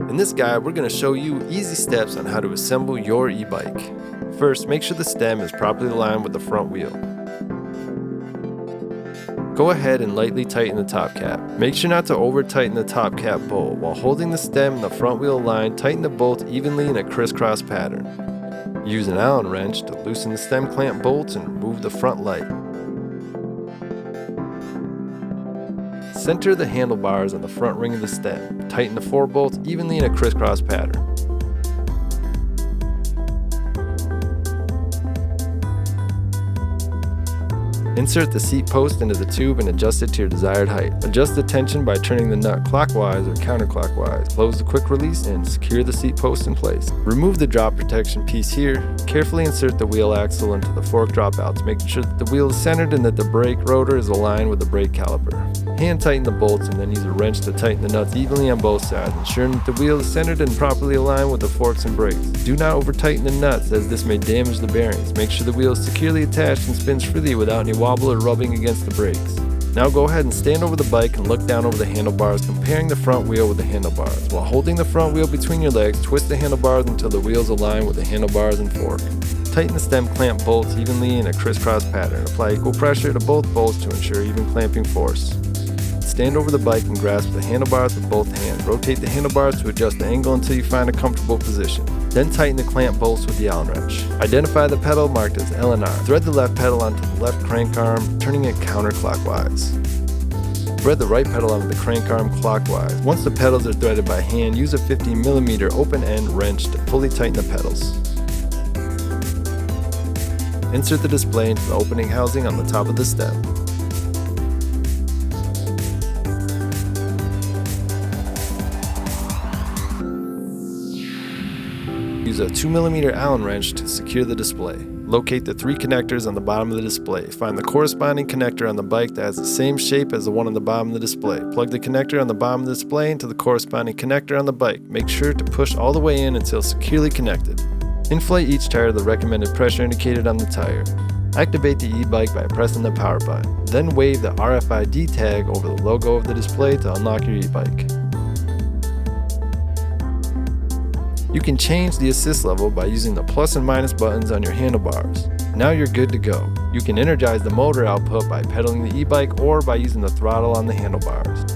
In this guide, we're going to show you easy steps on how to assemble your e-bike. First, make sure the stem is properly aligned with the front wheel. Go ahead and lightly tighten the top cap. Make sure not to over tighten the top cap bolt. While holding the stem and the front wheel aligned, tighten the bolt evenly in a crisscross pattern. Use an Allen wrench to loosen the stem clamp bolts and remove the front light. Center the handlebars on the front ring of the stem. Tighten the 4 bolts evenly in a crisscross pattern. Insert the seat post into the tube and adjust it to your desired height. Adjust the tension by turning the nut clockwise or counterclockwise. Close the quick release and secure the seat post in place. Remove the drop protection piece here. Carefully insert the wheel axle into the fork dropouts, making sure that the wheel is centered and that the brake rotor is aligned with the brake caliper. Hand tighten the bolts and then use a wrench to tighten the nuts evenly on both sides, ensuring that the wheel is centered and properly aligned with the forks and brakes. Do not over tighten the nuts, as this may damage the bearings. Make sure the wheel is securely attached and spins freely without any wobble or rubbing against the brakes. Now go ahead and stand over the bike and look down over the handlebars, comparing the front wheel with the handlebars. While holding the front wheel between your legs, twist the handlebars until the wheels align with the handlebars and fork. Tighten the stem clamp bolts evenly in a crisscross pattern. Apply equal pressure to both bolts to ensure even clamping force. Stand over the bike and grasp the handlebars with both hands. Rotate the handlebars to adjust the angle until you find a comfortable position. Then tighten the clamp bolts with the Allen wrench. Identify the pedal marked as L and R. Thread the left pedal onto the left crank arm, turning it counterclockwise. Thread the right pedal onto the crank arm clockwise. Once the pedals are threaded by hand, use a 50mm open-end wrench to fully tighten the pedals. Insert the display into the opening housing on the top of the stem. Use a 2mm Allen wrench to secure the display. Locate the 3 connectors on the bottom of the display. Find the corresponding connector on the bike that has the same shape as the one on the bottom of the display. Plug the connector on the bottom of the display into the corresponding connector on the bike. Make sure to push all the way in until securely connected. Inflate each tire to the recommended pressure indicated on the tire. Activate the e-bike by pressing the power button. Then wave the RFID tag over the logo of the display to unlock your e-bike. You can change the assist level by using the plus and minus buttons on your handlebars. Now you're good to go. You can energize the motor output by pedaling the e-bike or by using the throttle on the handlebars.